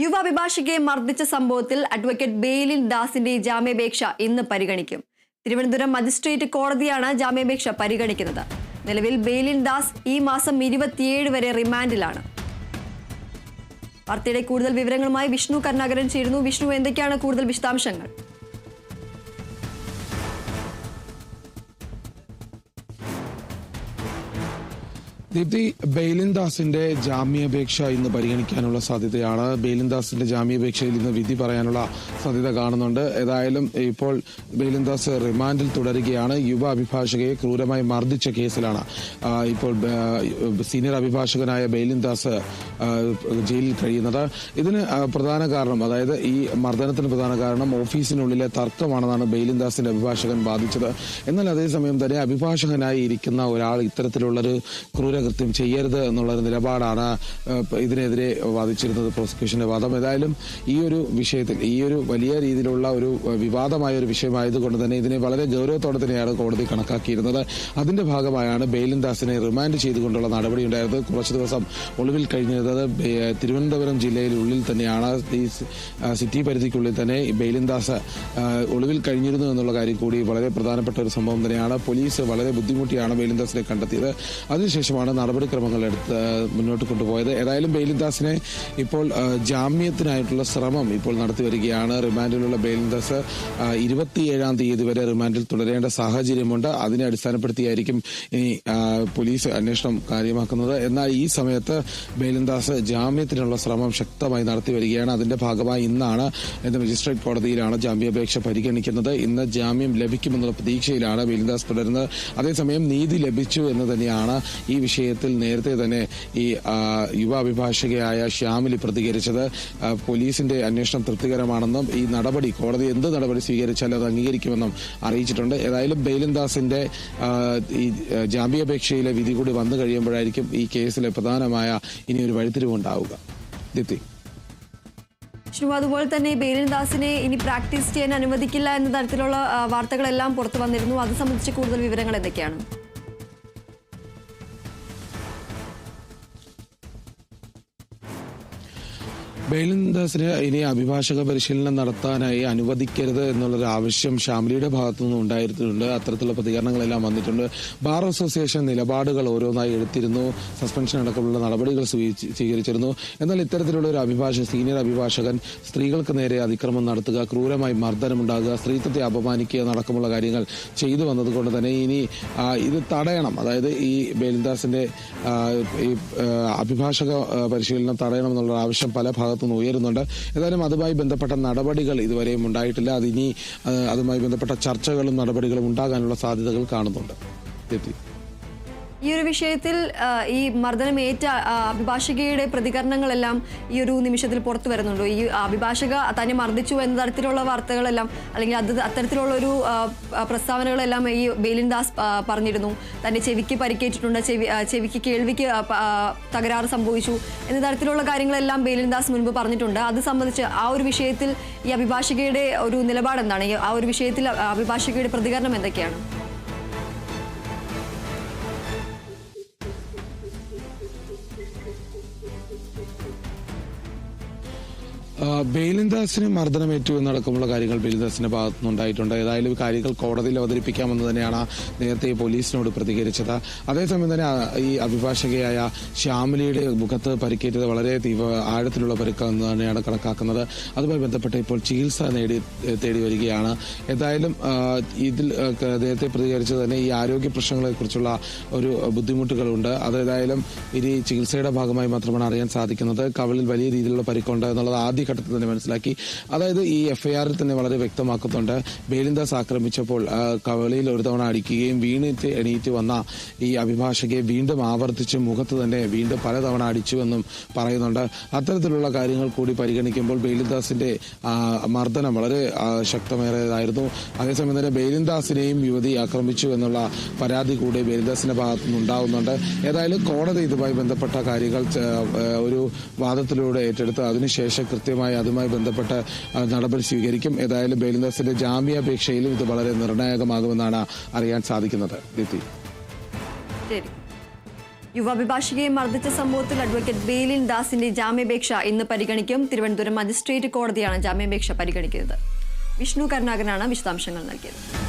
യുവ അഭിഭാഷകയെ മർദ്ദിച്ച സംഭവത്തിൽ അഡ്വക്കേറ്റ് ബെയിലിൻ ദാസിന്റെ ജാമ്യാപേക്ഷ ഇന്ന് പരിഗണിക്കും. തിരുവനന്തപുരം മജിസ്ട്രേറ്റ് കോടതിയാണ് ജാമ്യാപേക്ഷ പരിഗണിക്കുന്നത്. നിലവിൽ ബെയിലിൻ ദാസ് ഈ മാസം 27 വരെ റിമാൻഡിലാണ്. വാർത്തയുടെ കൂടുതൽ വിവരങ്ങളുമായി വിഷ്ണു കരുണാകരൻ ചേരുന്നു. വിഷ്ണു, എന്തൊക്കെയാണ് കൂടുതൽ വിശദാംശങ്ങൾ? ദീപ്തി, ബെയിലിൻ ദാസിന്റെ ജാമ്യാപേക്ഷ ഇന്ന് പരിഗണിക്കാനുള്ള സാധ്യതയാണ്. ബെയിലിൻ ദാസിന്റെ ജാമ്യാപേക്ഷയിൽ ഇന്ന് വിധി പറയാനുള്ള സാധ്യത കാണുന്നുണ്ട്. ഏതായാലും ഇപ്പോൾ ബെയിലിൻ ദാസ് റിമാൻഡിൽ തുടരുകയാണ്. യുവ അഭിഭാഷകയെ ക്രൂരമായി മർദ്ദിച്ച കേസിലാണ് ഇപ്പോൾ സീനിയർ അഭിഭാഷകനായ ബെയിലിൻ ദാസ് ജയിലിൽ കഴിയുന്നത്. ഇതിന് പ്രധാന കാരണം, അതായത് ഈ മർദ്ദനത്തിന് പ്രധാന കാരണം ഓഫീസിനുള്ളിലെ തർക്കമാണെന്നാണ് ബെയിലിൻ ദാസിന്റെ അഭിഭാഷകൻ വാദിച്ചത്. എന്നാൽ അതേസമയം തന്നെ അഭിഭാഷകനായി ഇരിക്കുന്ന ഒരാൾ ഇത്തരത്തിലുള്ളൊരു ക്രൂരകൃത്യം ചെയ്യരുത് എന്നുള്ളൊരു നിലപാടാണ് ഇതിനെതിരെ വാദിച്ചിരുന്നത് പ്രോസിക്യൂഷന്റെ വാദം. ഏതായാലും ഈ ഒരു വിഷയത്തിൽ, ഈ ഒരു വലിയ രീതിയിലുള്ള ഒരു വിവാദമായ ഒരു വിഷയമായതുകൊണ്ട് തന്നെ ഇതിനെ വളരെ ഗൗരവത്തോടെ തന്നെയാണ് കോടതി കണക്കാക്കിയിരുന്നത്. അതിന്റെ ഭാഗമായാണ് ബെയിലിൻ ദാസിനെ റിമാൻഡ് ചെയ്തുകൊണ്ടുള്ള നടപടി ഉണ്ടായത്. കുറച്ചു ദിവസം ഒളിവിൽ കഴിഞ്ഞിരുന്നത് തിരുവനന്തപുരം ജില്ലയിലുള്ളിൽ തന്നെയാണ്. ഈ സിറ്റി പരിധിക്കുള്ളിൽ തന്നെ ബെയിലിൻ ദാസ് ഒളിവിൽ കഴിഞ്ഞിരുന്നു എന്നുള്ള കാര്യം കൂടി വളരെ പ്രധാനപ്പെട്ട ഒരു സംഭവം തന്നെയാണ്. പോലീസ് വളരെ ബുദ്ധിമുട്ടിയാണ് ബെയിലിൻ ദാസിനെ കണ്ടെത്തിയത്. അതിനുശേഷമാണ് നടപടിക്രമങ്ങൾ എടുത്ത് മുന്നോട്ട് കൊണ്ടുപോയത്. ഏതായാലും ബെയിലിൻ ദാസിനെ ഇപ്പോൾ ജാമ്യത്തിനായിട്ടുള്ള ശ്രമം ഇപ്പോൾ നടത്തി വരികയാണ്. റിമാൻഡിലുള്ള ബെയിലിൻ ദാസ് 27-ാം തീയതി വരെ റിമാൻഡിൽ തുടരേണ്ട സാഹചര്യമുണ്ട്. അതിനെ അടിസ്ഥാനപ്പെടുത്തിയായിരിക്കും ഇനി പോലീസ് അന്വേഷണം കാര്യമാക്കുന്നത്. എന്നാൽ ഈ സമയത്ത് ബെയിലിൻ ദാസ് ജാമ്യത്തിനുള്ള ശ്രമം ശക്തമായി നടത്തി വരികയാണ്. അതിന്റെ ഭാഗമായി ഇന്നാണ് മജിസ്ട്രേറ്റ് കോടതിയിലാണ് ജാമ്യാപേക്ഷ പരിഗണിക്കുന്നത്. ഇന്ന് ജാമ്യം ലഭിക്കുമെന്നുള്ള പ്രതീക്ഷയിലാണ് ബെയിലിൻ ദാസ് തുടരുന്നത്. അതേസമയം നീതി ലഭിച്ചു എന്ന് തന്നെയാണ് ഈ വിഷയത്തിൽ നേരത്തെ തന്നെ ഈ യുവ അഭിഭാഷകയായ ശ്യാമിലി പ്രതികരിച്ചത്. പോലീസിന്റെ അന്വേഷണം തൃപ്തികരമാണെന്നും ഈ നടപടി, കോടതി എന്ത് നടപടി സ്വീകരിച്ചാലും അത് അംഗീകരിക്കുമെന്നും അറിയിച്ചിട്ടുണ്ട്. ഏതായാലും ബെയിലിൻ ദാസിന്റെ ഈ ജാമ്യാപേക്ഷയിലെ വിധി കൂടി വന്നു കഴിയുമ്പോഴായിരിക്കും ഈ കേസിലെ പ്രധാനമായ ഇനി ഒരു വഴിത്തിരിവുണ്ടാവുക. ദീപ്തി, അതുപോലെ തന്നെ ബെയിലിൻ ദാസിനെ ഇനി പ്രാക്ടീസ് ചെയ്യാൻ അനുവദിക്കില്ല എന്ന തരത്തിലുള്ള വാർത്തകളെല്ലാം പുറത്തു വന്നിരുന്നു. അത് സംബന്ധിച്ച് കൂടുതൽ വിവരങ്ങൾ എന്തൊക്കെയാണ്? ബെയിലിൻ ദാസിന് ഇനി അഭിഭാഷക പരിശീലനം നടത്താനായി അനുവദിക്കരുത് എന്നുള്ളൊരു ആവശ്യം ശ്യാമിലിയുടെ ഭാഗത്തുനിന്ന് ഉണ്ടായിരുന്നിട്ടുണ്ട്. അത്തരത്തിലുള്ള പ്രതികരണങ്ങളെല്ലാം വന്നിട്ടുണ്ട്. ബാർ അസോസിയേഷൻ നിലപാടുകൾ ഓരോന്നായി എടുത്തിരുന്നു. സസ്പെൻഷൻ അടക്കമുള്ള നടപടികൾ സ്വീകരിച്ചിരുന്നു. എന്നാൽ ഇത്തരത്തിലുള്ള ഒരു സീനിയർ അഭിഭാഷകൻ സ്ത്രീകൾക്ക് നേരെ അതിക്രമം നടത്തുക, ക്രൂരമായി മർദ്ദനമുണ്ടാകുക, സ്ത്രീത്വത്തെ അപമാനിക്കുക അടക്കമുള്ള കാര്യങ്ങൾ ചെയ്തു വന്നതുകൊണ്ട് തന്നെ ഇനി ഇത് തടയണം. അതായത് ഈ ബെയിലിൻ ദാസിന്റെ ഈ അഭിഭാഷക പരിശീലനം തടയണം എന്നുള്ള ആവശ്യം പല ഭാഗത്തുനിന്ന് ഉയരുന്നുണ്ട്. ഏതായാലും അതുമായി ബന്ധപ്പെട്ട നടപടികൾ ഇതുവരെയും ഉണ്ടായിട്ടില്ല. അതിനി അതുമായി ബന്ധപ്പെട്ട ചർച്ചകളും നടപടികളും ഉണ്ടാകാനുള്ള സാധ്യതകൾ കാണുന്നുണ്ട്. ഈ ഒരു വിഷയത്തിൽ ഈ മർദ്ദനമേറ്റ അഭിഭാഷകയുടെ പ്രതികരണങ്ങളെല്ലാം ഈ ഒരു നിമിഷത്തിൽ പുറത്തു വരുന്നുണ്ട്. ഈ അഭിഭാഷക തന്നെ മർദ്ദിച്ചു എന്ന തരത്തിലുള്ള വാർത്തകളെല്ലാം, അല്ലെങ്കിൽ അത്തരത്തിലുള്ള ഒരു പ്രസ്താവനകളെല്ലാം ഈ ബെയിലിൻ ദാസ് പറഞ്ഞിരുന്നു. തന്റെ ചെവിക്ക് പരിക്കേറ്റിട്ടുണ്ട്, ചെവിക്ക് കേൾവിക്ക് തകരാറ് സംഭവിച്ചു എന്ന തരത്തിലുള്ള കാര്യങ്ങളെല്ലാം ബെയിലിൻ ദാസ് മുൻപ് പറഞ്ഞിട്ടുണ്ട്. അത് സംബന്ധിച്ച് ആ ഒരു വിഷയത്തിൽ ഈ അഭിഭാഷകയുടെ ഒരു നിലപാട് എന്താണ്? ആ ഒരു വിഷയത്തിൽ അഭിഭാഷകയുടെ പ്രതികരണം എന്തൊക്കെയാണ്? ബെയിലിൻ ദാസിന് മർദ്ദനമേറ്റു എന്നടക്കമുള്ള കാര്യങ്ങൾ ബെയിലിൻ ദാസിന്റെ ഭാഗത്തുനിന്നുണ്ടായിട്ടുണ്ട്. ഏതായാലും കാര്യങ്ങൾ കോടതിയിൽ അവതരിപ്പിക്കാമെന്ന് തന്നെയാണ് നേരത്തെ പോലീസിനോട് പ്രതികരിച്ചത്. അതേസമയം തന്നെ ഈ അഭിഭാഷകയായ ശ്യാമിലിയുടെ മുഖത്ത് പരിക്കേറ്റത് വളരെ ആഴത്തിലുള്ള പരിക്കെന്ന് തന്നെയാണ് കണക്കാക്കുന്നത്. അതുമായി ബന്ധപ്പെട്ട് ഇപ്പോൾ ചികിത്സ തേടി വരികയാണ്. ഏതായാലും ഇതിൽ നേരത്തെ പ്രതികരിച്ചത് തന്നെ ഈ ആരോഗ്യ പ്രശ്നങ്ങളെക്കുറിച്ചുള്ള ഒരു ബുദ്ധിമുട്ടുകളുണ്ട്. അതേതായാലും ഇനി ചികിത്സയുടെ ഭാഗമായി മാത്രമാണ് അറിയാൻ സാധിക്കുന്നത്. കവിളിൽ വലിയ രീതിയിലുള്ള പരിക്കുണ്ട് എന്നുള്ളത് ആദ്യഘട്ടത്തിൽ തന്നെ മനസ്സിലാക്കി. അതായത് ഈ എഫ്ഐആറിൽ തന്നെ വളരെ വ്യക്തമാക്കുന്നുണ്ട്. ബെയിലിൻ ദാസ് ആക്രമിച്ചപ്പോൾ കവളിയിൽ ഒരു തവണ അടിക്കുകയും എണീറ്റ് വന്ന ഈ അഭിഭാഷകയെ വീണ്ടും ആവർത്തിച്ച് മുഖത്ത് തന്നെ വീണ്ടും പലതവണ അടിച്ചുവെന്നും പറയുന്നുണ്ട്. അത്തരത്തിലുള്ള കാര്യങ്ങൾ കൂടി പരിഗണിക്കുമ്പോൾ ബെയിലിൻ ദാസിന്റെ മർദ്ദനം വളരെ ശക്തമേറിയതായിരുന്നു. അതേസമയം തന്നെ ബെയിലിൻ ദാസിനെയും യുവതി ആക്രമിച്ചു എന്നുള്ള പരാതി കൂടി ബെയിലിൻ ദാസിന്റെ ഭാഗത്തുനിന്ന് ഉണ്ടാവുന്നുണ്ട്. ഏതായാലും കോടതി ഇതുമായി ബന്ധപ്പെട്ട കാര്യങ്ങൾ ഒരു വാദത്തിലൂടെ ഏറ്റെടുത്ത് അതിനുശേഷം കൃത്യമായി അതുമായി ബന്ധപ്പെട്ട നടപടി സ്വീകരിക്കും. ഏതായാലും ബെയിലിൻ ദാസിന്റെ ജാമ്യാപേക്ഷയിലും ഇത് വളരെ നിർണായകമാകുമെന്നാണ് അറിയാൻ സാധിക്കുന്നത്. യുവ അഭിഭാഷകയെ മർദ്ദിച്ച സംഭവത്തിൽ അഡ്വക്കേറ്റ് ബെയ്ലിൻ ദാസിന്റെ ജാമ്യാപേക്ഷ ഇന്ന് പരിഗണിക്കും. തിരുവനന്തപുരം മജിസ്ട്രേറ്റ് കോടതിയാണ് ജാമ്യാപേക്ഷ പരിഗണിക്കുന്നത്. വിഷ്ണു കരുണാകരനാണ് വിശദാംശങ്ങൾ നൽകിയത്.